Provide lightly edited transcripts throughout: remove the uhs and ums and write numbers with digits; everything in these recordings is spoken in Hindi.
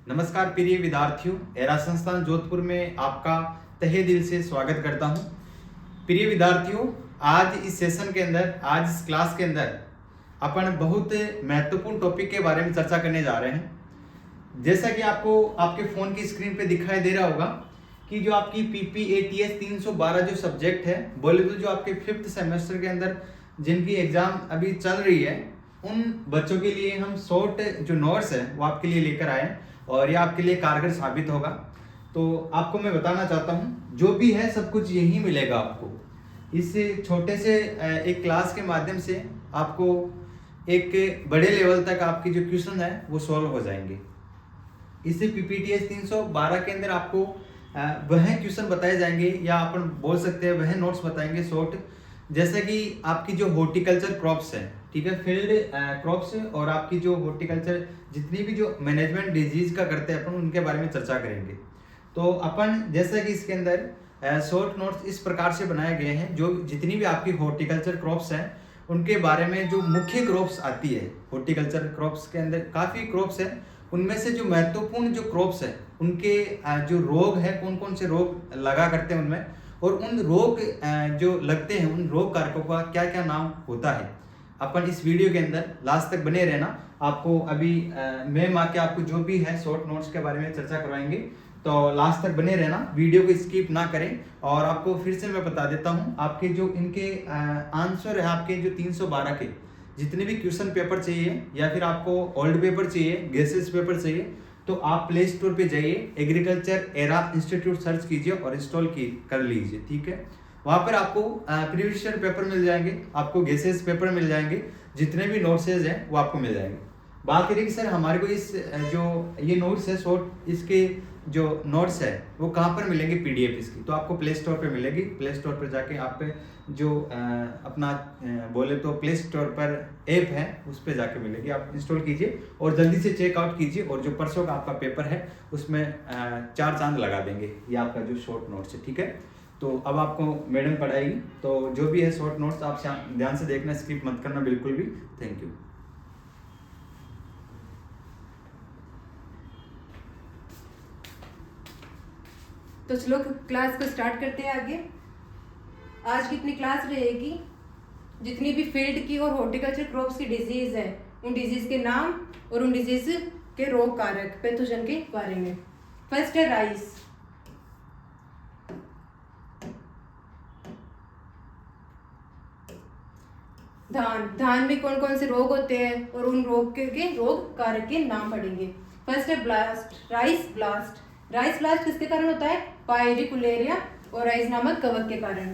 नमस्कार प्रिय विद्यार्थियों, एरा संस्थान जोधपुर में आपका तहे दिल से स्वागत करता हूं। प्रिय विद्यार्थियों, आज इस सेशन के अंदर, आज इस क्लास के अंदर अपन बहुत महत्वपूर्ण टॉपिक के बारे में चर्चा करने जा रहे हैं। जैसा कि आपको आपके फ़ोन की स्क्रीन पे दिखाई दे रहा होगा कि जो आपकी PPATS 312 जो सब्जेक्ट है, बोले तो जो आपके 5th सेमेस्टर के अंदर जिनकी एग्ज़ाम अभी चल रही है, उन बच्चों के लिए हम शॉर्ट जो नोट्स है वो आपके लिए लेकर आए हैं और ये आपके लिए कारगर साबित होगा। तो आपको मैं बताना चाहता हूँ, जो भी है सब कुछ यही मिलेगा आपको। इस छोटे से एक क्लास के माध्यम से आपको एक बड़े लेवल तक आपकी जो क्वेश्चन है वो सॉल्व हो जाएंगे। इस PPTS 312 के अंदर आपको वह क्वेश्चन बताए जाएंगे, या अपन बोल सकते हैं वह नोट्स बताएंगे शॉर्ट, जैसे कि आपकी जो हॉर्टिकल्चर क्रॉप्स है, ठीक है, फील्ड क्रॉप्स, और आपकी जो हॉर्टिकल्चर जितनी भी जो मैनेजमेंट डिजीज का करते हैं अपन, उनके बारे में चर्चा करेंगे। तो अपन जैसा कि इसके अंदर शॉर्ट नोट्स इस प्रकार से बनाए गए हैं, जो जितनी भी आपकी हॉर्टिकल्चर क्रॉप्स हैं उनके बारे में, जो मुख्य क्रॉप्स आती है हॉर्टिकल्चर क्रॉप्स के अंदर काफ़ी क्रॉप्स हैं, उनमें से जो महत्वपूर्ण जो क्रॉप्स है उनके जो रोग है, कौन कौन से रोग लगा करते हैं उनमें, और उन रोग जो लगते हैं उन रोग कारकों का क्या क्या नाम होता है। अपन इस वीडियो के अंदर लास्ट तक बने रहना। आपको अभी मैम आके आपको जो भी है शॉर्ट नोट्स के बारे में चर्चा करवाएंगे, तो लास्ट तक बने रहना, वीडियो को स्किप ना करें। और आपको फिर से मैं बता देता हूँ, आपके जो इनके आंसर है, आपके जो 312 के जितने भी क्वेश्चन पेपर चाहिए, या फिर आपको ओल्ड पेपर चाहिए, गेसेस पेपर चाहिए, तो आप प्ले स्टोर पे जाइए, एग्रीकल्चर एरा इंस्टीट्यूट सर्च कीजिए और इंस्टॉल कर लीजिए, ठीक है। वहाँ पर आपको प्रीवियस ईयर पेपर मिल जाएंगे, आपको गेसेस पेपर मिल जाएंगे, जितने भी नोट्सेज हैं वो आपको मिल जाएंगे। बात करें कि सर हमारे को इस जो ये नोट्स है शॉर्ट, इसके जो नोट्स है वो कहाँ पर मिलेंगे PDF इसकी, तो आपको प्ले स्टोर पर मिलेगी। प्ले स्टोर पर जाके आप जो अपना बोले तो प्ले स्टोर पर ऐप है उस पर जाके मिलेगी, आप इंस्टॉल कीजिए और जल्दी से चेकआउट कीजिए। और जो परसों का आपका पेपर है उसमें 4 चांद लगा देंगे ये आपका जो शॉर्ट नोट्स है, ठीक है। तो अब आपको मैडम पढ़ाएगी, तो जो भी है शॉर्ट नोट्स आप ध्यान से देखना, स्किप मत करना बिल्कुल भी। Thank you. तो चलो क्लास को स्टार्ट करते हैं आगे। आज की अपनी क्लास रहेगी जितनी भी फील्ड की और हॉर्टिकल्चर क्रॉप्स की डिजीज है, उन डिजीज के नाम और उन डिजीज के रोग कारक पैथोजन के बारे में। फर्स्ट है राइस। धान में कौन कौन से रोग होते हैं और उन रोग के रोग कारक के नाम पढ़ेंगे। फर्स्ट है blast, rice blast. Rice blast किसके कारण होता है? पायरिकुलेरिया और राइस नामक कवक के कारण।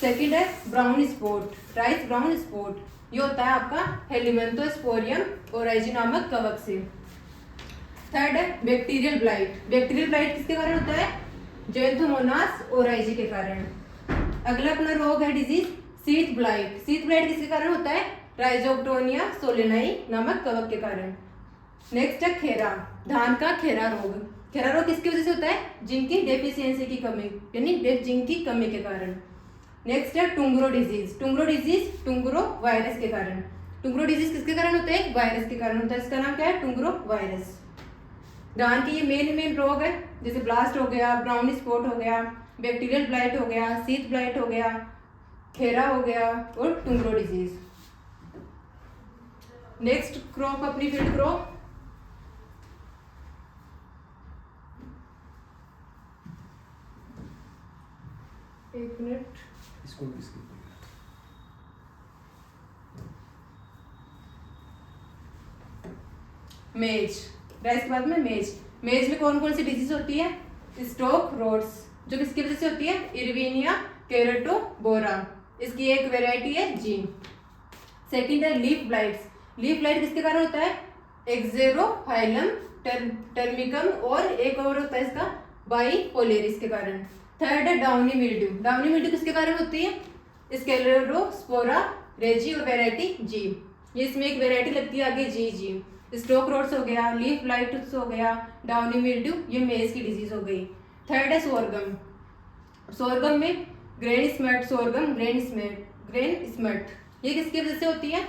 सेकंड है brown spot, rice brown spot, ये होता है आपका हेलिमेंथोस्पोरियम ओराइजी नामक कवक से। थर्ड है बैक्टीरियल ब्लाइट। बैक्टीरियल ब्लाइट किसके कारण होता है? जैंथोमोनास ओराइजी के कारण। अगला अपना रोग है disease sheath blight. Sheath blight किसके कारण होता है? राइजोक्टोनिया सोलेनाई नामक कवक के कारण। नेक्स्ट है खेरा, धान का खेरा रोग। खेरा रोग किसकी वजह से होता है? जिंक की डेफिशिएंसी की कमी, यानी जिंक की कमी के कारण। नेक्स्ट है टुंगरो डिजीज। टुंगरो डिजीज टुंगरो वायरस के कारण। टुंगरो डिजीज किसके कारण होता है? वायरस के कारण होता है। इसका नाम क्या है? टुंगरो वायरस। धान की ये मेन रोग है, जैसे ब्लास्ट हो गया, ब्राउन स्पॉट हो गया, बैक्टीरियल ब्लाइट हो गया, सीथ ब्लाइट हो गया, खेरा हो गया और टुंगरो डिजीज। नेक्स्ट क्रॉप अपनी फील्ड क्रॉप। एक मिनट, इसको मेज। राइस के बाद में मेज। मेज में कौन कौन सी डिजीज होती है? स्टोक रोड्स, जो किसकी वजह से होती है? इरविनिया केरेटोबोरा, इसकी एक वेराइटी है जी। सेकंड है लीफ ब्लाइट्स। लीफ ब्लाइट किसके कारण होता है? एक्जेरोहाइलम टर्मिकम, और एक और होता है इसका बाइपोलेरिस के कारण। थर्ड है डाउनी मिल्ड्यू। डाउनी मिल्ड्यू किसके कारण होती है? स्क्लेरोस्पोरा रेजी और वेराइटी जी। ये इसमें एक वेराइटी लगती है आगे जी। स्टोक रोड्स हो गया, लीफ ब्लाइट्स हो गया, डाउनी मिल्ड्यू, ये मेज की डिजीज हो गई। थर्ड है सोरगम। सोरगम में grain smut, sorghum grain smut, ये किसकी वजह से होती है?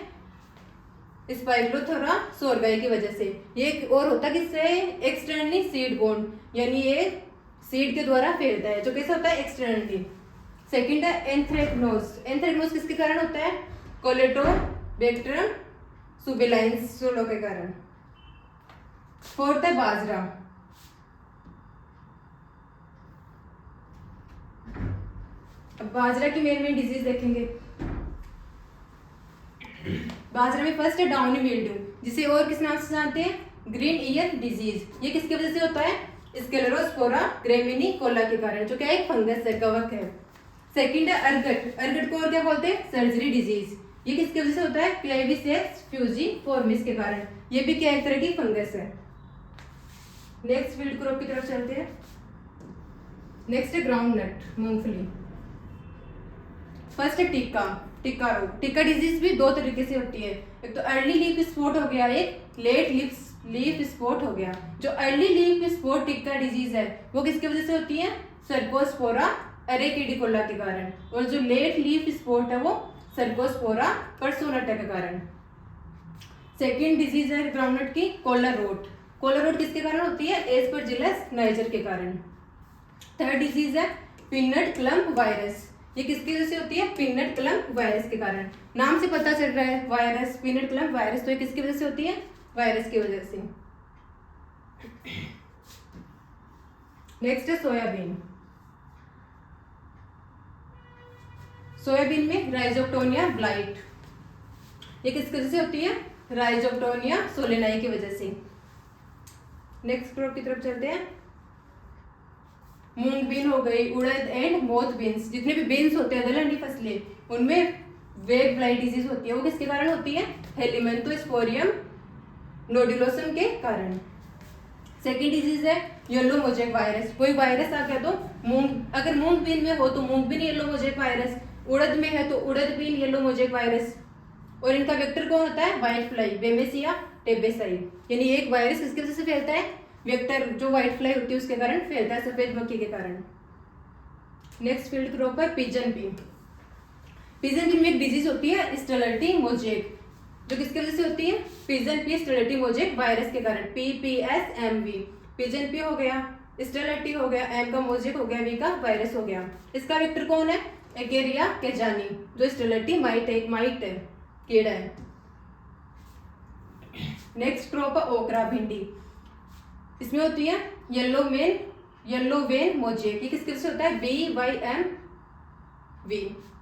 स्पाइरोथोरा सोरगाई की वजह से। ये एक और होता है किससे, एक्सटर्नली सीड बोर्न, यानी ये सीड के द्वारा फैलता है, जो कैसे होता है, एक्सटर्नली। सेकंड है एंथ्रेक्नोज। एंथ्रेक्नोज किसके कारण होता है, कोलेटोबैक्टर सुबिलाइंस सोलो के कारण। फोर्थ है बाजरा। अब बाजरा की मेन डिजीज देखेंगे। बाजरा में फर्स्ट है डाउनी मिल्ड्यू, जिसे और किस नाम से जानते हैं, ग्रीन ईयर डिजीज। ये किसकी वजह से होता है, स्क्लेरोस्पोरा ग्रेमिनिकोला के कारण, जो क्या है, एक फंगस है, कवक है। सेकंड है अर्गट। अर्गट को और क्या बोलते हैं, सर्जरी डिजीज। ये किसकी वजह से होता है, क्लेविसेप्स फ्यूजिफॉर्मिस के कारण। ये भी क्या एक तरह की फंगस है। नेक्स्ट फील्ड क्रॉप की तरफ चलते हैं। नेक्स्ट है ग्राउंड नट, मूंगफली। फर्स्ट है टिक्का। टिक्का रोग। टिक्का डिजीज भी दो तरीके से होती है, एक तो अर्ली लीफ स्पॉट हो गया, एक लेट लीफ स्पॉट हो गया। जो early leaf spot tikka disease है वो किसकी वजह से होती है, सर्कोस्पोरा एरेकिडिकोला के कारण। और जो लेट लीफ स्पॉट है वो सर्कोस्पोरा पर्सोनाटा के कारण। सेकेंड डिजीज है ग्राउंडनट की, कोला रोट। कोला रोट किसके कारण होती है, एस्परजिलस नाइजर के कारण। थर्ड डिजीज है पीनट क्लम्प वायरस। ये किसकी वजह से होती है, पीनट क्लम्प वायरस के कारण। नाम से पता चल रहा है वायरस, पीनट क्लम्प वायरस, तो ये किसकी वजह से होती है, वायरस की वजह से। नेक्स्ट है सोयाबीन। सोयाबीन में राइजोक्टोनिया ब्लाइट। ये किसकी वजह से होती है, राइजोक्टोनिया सोलेनाई की वजह से। नेक्स्ट क्रॉप की तरफ चलते हैं। मूंग बीन हो गई, उड़द एंड मोथ बीन्स। जितने भी बीन्स होते हैं दलहनी फसलें, उनमें वेग ब्लाइट डिजीज होती है। वो किसके कारण होती है, हेलिमेंथोस्पोरियम नोडुलोसम के कारण। सेकेंड डिजीज है येलो मोजेक वायरस। कोई वायरस आ गया तो मूंग, अगर मूंग बीन में हो तो मूंग बीन येलो मोजेक वायरस, उड़द में है तो उड़द बीन येलो मोजेक वायरस। और इनका वेक्टर कौन होता है, व्हाइट फ्लाई बेमेसिया टेबेसाई। यानी एक वायरस किसकी वजह से फैलता है, वेक्टर जो व्हाइट फ्लाई होती है उसके कारण फैलता है, सफेद मक्खी के कारण। नेक्स्ट फील्ड क्रॉप है पिजन बी। पिजन बी में एक डिजीज होती है स्टेलर्टी मोजेक, जो किसकी वजह से होती है, पिजन पी स्टेलर्टी मोजेक वायरस के कारण। PPSMV। पिजन पी हो गया, स्टेलर्टी हो गया, एम का मोजेक हो गया, वी का वायरस हो गया। इसका वेक्टर कौन है, एकेरिया केजानी, जो स्टेलर्टी माइट है, कीड़ा है। नेक्स्ट क्रॉप है ओकरा भिंडी। इसमें होती है येलो वेन मोजेक। ये किसके वजह से होता है, BYMV,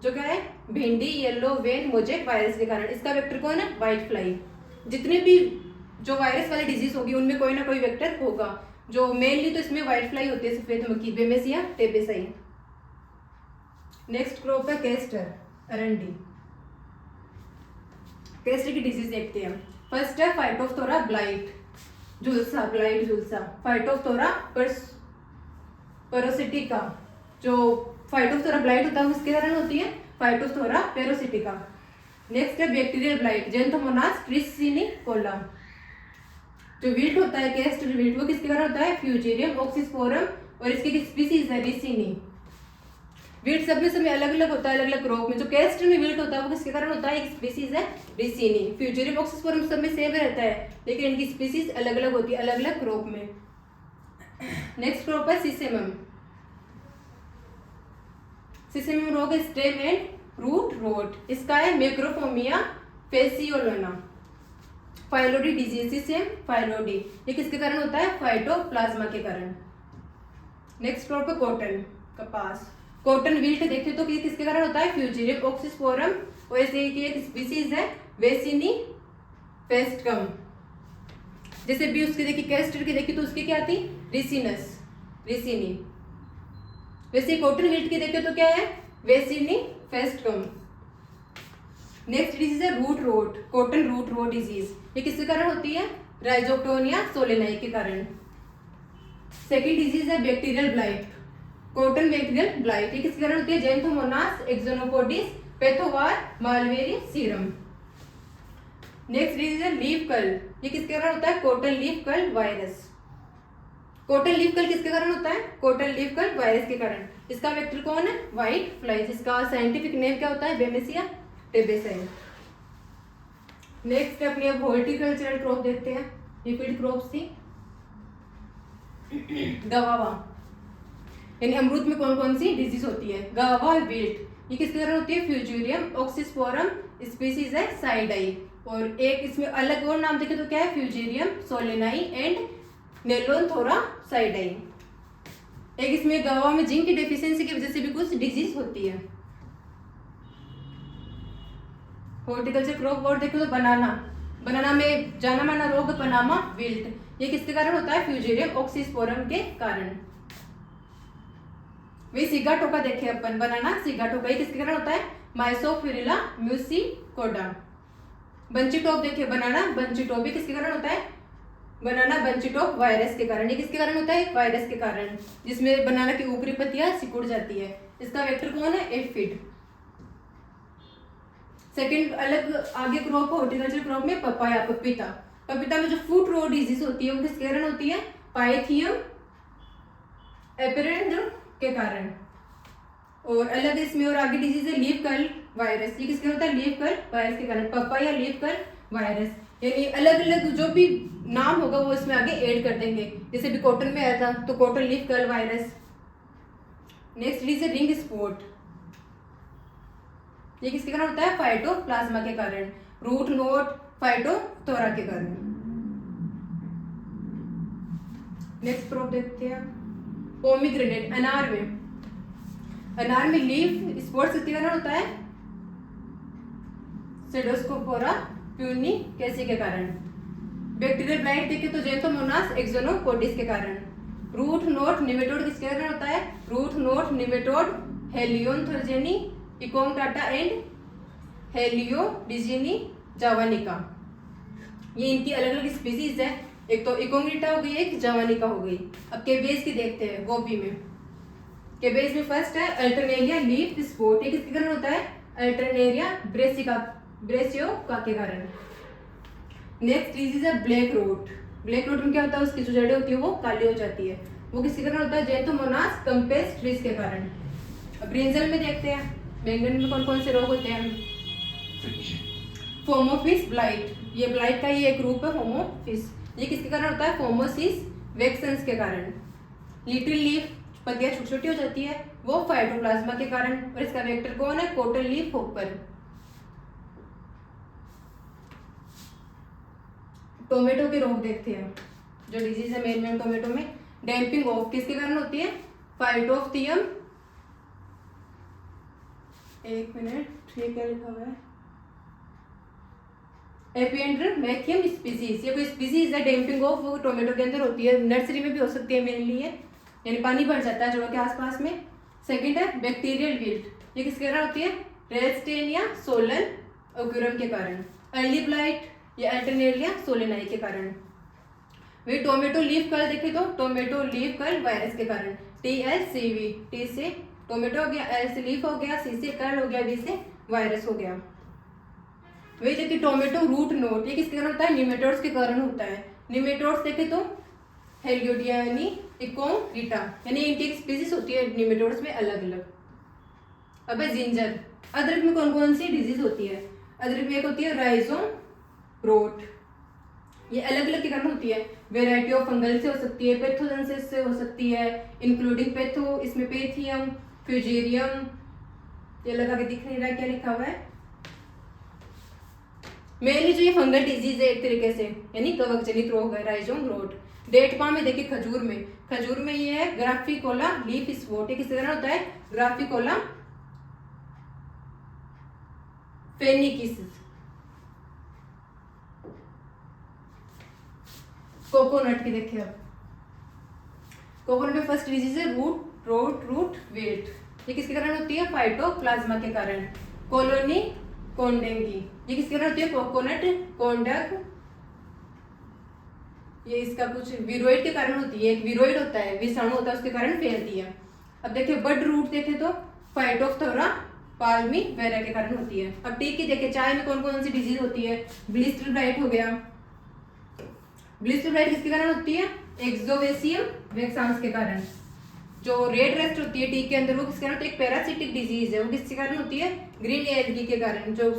जो क्या है, भिंडी येलो वेन मोजेक वायरस के कारण। इसका वेक्टर कौन है, व्हाइट फ्लाई। जितने भी जो वायरस वाली डिजीज होगी उनमें कोई ना कोई वेक्टर होगा। जो मेनली तो इसमें व्हाइट फ्लाई होती है, सफेद मक्खी, बेमेसिया टेबेसाई। नेक्स्ट क्रॉप है कैस्टर अरंडी। कैस्टर की डिजीज देखते हैं। फर्स्ट है फाइटोफ्थोरा ब्लाइट, झुलसा, ब्लाइट झुलसा। फाइटोफ्थोरा पेरोसिटिका, जो फाइटोफ्थोरा ब्लाइट होता है उसके कारण होती है फाइटोफ्थोरा पेरोसिटिका। नेक्स्ट है बैक्टीरियल ब्लाइट, जेंथोमोनास ट्रिसिनिकोला। जो विल्ट होता है कैस्टर विल्ट, वो किसके कारण होता है, फ्यूजेरियम ऑक्सीस्पोरम, और इसकी स्पीसीज है रिसिनी। विल्ट सब में समय अलग अलग होता है, अलग अलग क्रॉप में। जो कैस्टर में विल्ट होता है वो किसके कारण होता है, एक स्पीसीज है रिसिनी। फ्यूजेरियम ऑक्सीस्पोरम सब में सेम रहता है, लेकिन इनकी स्पीसीज अलग अलग होती है, अलग अलग क्रॉप में। नेक्स्ट क्रॉप है सिसेमम। सिसेमम रोग स्टेम एंड रूट रोट। इसका है macrophomina phaseolina. Phyllody disease, sesame phyllody, ये किसके कारण होता है, फाइटोप्लाज्मा के कारण। नेक्स्ट क्रॉप है कॉटन, कपास। कॉटन विल्ट देखते तो कि किसके कारण होता है, फ्यूजेरियम ऑक्सीस्पोरम, और ऐसे की एक स्पीसीज है वेसिनी फेस्टकम। जैसे भी उसकी देखी कैस्टर की देखी तो उसकी क्या थी, रिसिनस, रिसिनी। वैसे कॉटन विल्ट की देखे तो क्या है, वेसिनी फेस्टकम। नेक्स्ट डिजीज है root rot, cotton root rot disease. ये किसके कारण होती है, राइजोक्टोनिया सोलेनाई के कारण। सेकेंड डिजीज है bacterial blight, cotton bacterial blight. ये किसके कारण होती है, Xanthomonas axonopodis pathovar malvacearum. Next disease है लीफ कर्ल। ये किसके कारण होता है, cotton leaf curl virus. Cotton leaf curl किसके कारण होता है, कॉटन लीफ कर्ल वायरस के कारण। इसका वेक्टर कौन है, व्हाइट फ्लाई, जिसका साइंटिफिक नेम क्या होता है, बेमेसिया टेबेसाई। नेक्स्ट अपनी अब हॉर्टिकल्चरल क्रॉप देखते हैं। ये फील्ड क्रॉप्स थी। गवावा, यानी अमरूद में कौन कौन सी डिजीज होती है? गवावा और विल्ट, ये किसके कारण होती है? फ्यूजेरियम ऑक्सीस्पोरम स्पीसीज है साइडाई। और एक इसमें अलग और नाम देखे तो क्या है? फ्यूजेरियम सोलेनाई एंड नेलोनथोरा साइडाई। एक इसमें गवावा में जिंक की डेफिशिएंसी की वजह से भी कुछ डिजीज होती है। हॉर्टिकल्चर क्रॉप और देखो तो बनाना, बनाना में जाना माना रोग पनामा विल्ट, ये किसके कारण होता है? फ्यूजेरियम ऑक्सीस्पोरम के कारण। वही सिगाटोका देखे अपन, बनाना सिगाटोका, ये किसके कारण होता है? माइसोफिरिला म्यूसिकोडा। बंची टॉप देखे, बनाना बंची टॉप, ये किसके कारण होता है? बनाना बंची टॉप वायरस के कारण। ये किसके कारण होता है? वायरस के कारण, जिसमें बनाना की ऊपरी पत्तियां सिकुड़ जाती है। इसका वेक्टर कौन है? एफिड। सेकंड अलग आगे क्रॉप हॉर्टिकल्चर क्रॉप में पपाया, पपीता। पपीता में जो फ्रूट रोड डिजीज होती है वो किसके कारण होती है? पाइथियम एपिडेंड्रम के कारण। और अलग इसमें और आगे डिजीज है लीफ कर्ल वायरस, ये किसके होता है? लीफ कर्ल वायरस के कारण, पपाया लीफ कर्ल वायरस। यानी अलग अलग जो भी नाम होगा वो इसमें आगे ऐड कर देंगे। जैसे भी कॉटन में आया था तो cotton leaf curl virus. Next disease है रिंग स्पॉट, ये किसके कारण होता है? फाइटोप्लाज्मा के कारण। रूट नोट फाइटोथोरा के कारण। नेक्स्ट क्रॉप देखते हैं पोमीग्रेनेट, अनार में। अनार में लीफ स्पॉट किसके कारण होता है? सेडोस्कोपोरा प्यूनिकेसी के कारण। बैक्टीरियल ब्लाइट देखे तो जेंथोमोनास एक्सोनोकोटिस के कारण। रूट नोट निमेटोड किसके कारण होता है? रूट नोट निमेटोड हेलियोन्थोजेनी इकोंगटाटा एंड हेलियोडिजिनी जावानिका, ये इनकी अलग अलग स्पीसीज है। एक तो इकोंगटा हो गई, एक जावानिका हो गई। अब केबेज की देखते हैं। गोभी में केबेज में फर्स्ट है अल्टरनेरिया लीफ स्पॉट, ये किसके कारण होता है? अल्टरनेरिया ब्रेसियोका के कारण। नेक्स्ट डिजीज है ब्लैक रोट। ब्लैक रोट में क्या होता है? उसकी जो जड़ें होती है वो काली हो जाती है, वो किसके कारण होता है? जेंथोमोनास कंपेस्ट्रिस के कारण। अब ब्रिंजल में देखते हैं बैंगन में कौन कौन से रोग होते हैं। फोमोफिस ब्लाइट, ये ब्लाइट का ही एक रूप है फोमोफिस, ये किसके कारण होता है? फोमोसिस वेक्सेंस के कारण। लिटिल लीफ, पत्तियां छोटी छोटी हो जाती है, वो फाइटोप्लाज्मा के कारण। और इसका वेक्टर कौन है? Cotton leaf hopper. टोमेटो के रोग देखते हैं, जो डिजीज है मेन टोमेटो में। डैम्पिंग ऑफ किसके कारण होती है? फाइटोफ्थियम, एक मिनट, ये क्या लिखा हुआ है? एपिएंड्रोमेथियम स्पीसीज, ये कोई स्पीसीज है डैम्पिंग ऑफ, वो टोमेटो के अंदर होती है। नर्सरी में भी हो सकती है मेनली, यानी पानी भर जाता है जड़ों के आसपास में। सेकंड है बैक्टीरियल विल्ट, ये किसके कारण होती है? रेस्टेनिया सोलन ओक्यूरम के कारण। अर्ली ब्लाइट, ये अल्टरनेरिया सोलेनाई के कारण। वही टोमेटो लीफ कर्ल देखे तो टोमेटो लीफ कर्ल वायरस के कारण। TLCV, टी से टोमेटो हो गया, एल से लीफ हो गया, सी से कर्ल हो गया, बी से वायरस हो गया। वही देखिए टोमेटो रूट नोट, ये किसके कारण होता है? निमेटोड्स के कारण होता है। निमेटोड्स देखे तो हेलियोडियानी इकोंगटा, यानी इनकी एक स्पीसीज होती है निमेटोड्स में अलग अलग। अब है जिंजर। अदरक में कौन कौन सी डिजीज होती है? अदरक में एक होती है राइजोम रोट, ये अलग अलग के कारण होती है। वेराइटी ऑफ फंगल से हो सकती है, पैथोजन से हो सकती है, इंक्लूडिंग पैथो, इसमें पेथियम, फ्यूजेरियम, ये लगा के दिख नहीं रहा क्या लिखा हुआ है। मेनली जो ये फंगल डिजीज है एक तरीके से, यानी कवक जनित रोग है, राइजोम रोट। डेट पाम में देखिए खजूर में ये है ग्राफिकोला लीफ स्पॉट, ये किसके कारण होता है? ग्राफिकोला फेनिकिस। कोकोनट की देखिए, अब कोकोनट में फर्स्ट डिजीज है रूट विल्ट, ये किसके कारण होती है? फाइटोप्लाज्मा के कारण। कॉलोनी कोंडेंगी, ये किसके कारण होती है? कोकोनट कोंडक, ये इसका कुछ विरोइड के कारण होती है। एक विरोइड होता है, विषाणु होता है, उसके कारण फैलती है। अब देखिए बड रूट देखे तो फाइटोप्थोरा पाल्मी वेरा के कारण होती है। अब टी की देखिए, चाय में कौन कौन सी डिजीज होती है? ब्लिस्टर ब्लाइट हो गया। ब्लिस्टर ब्लाइट किसके कारण होती है? एक्सोवेसियम वेक्सांस के कारण। जो रेड रेस्ट होती है टी के अंदर, वो किसके कारण होती है? एक पैरासिटिक डिजीज है, वो किसके कारण होती है? ग्रीन एलगी के कारण। जो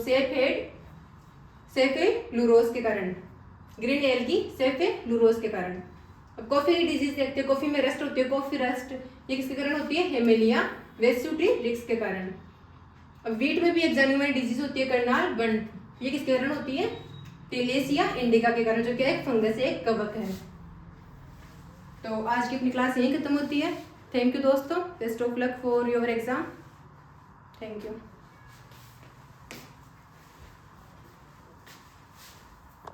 सेफेलुरोज के कारण, ग्रीन एल्गी सेफेलुरोज के कारण। अब कॉफी की डिजीज देखते हैं, कॉफी में रस्ट होती है, कॉफी रस्ट, ये किसके कारण होती है? हेमेलिया वेसुटिरिक्स के कारण। अब वीट में भी एक जानी मानी डिजीज होती है कर्नाल बंट, ये किसके कारण होती है? टिलेसिया इंडिका के कारण, जो कि एक फंगस है, एक कवक है। तो आज की अपनी क्लास यहीं खत्म होती है। थैंक यू दोस्तों, best of luck for your exam. Thank you.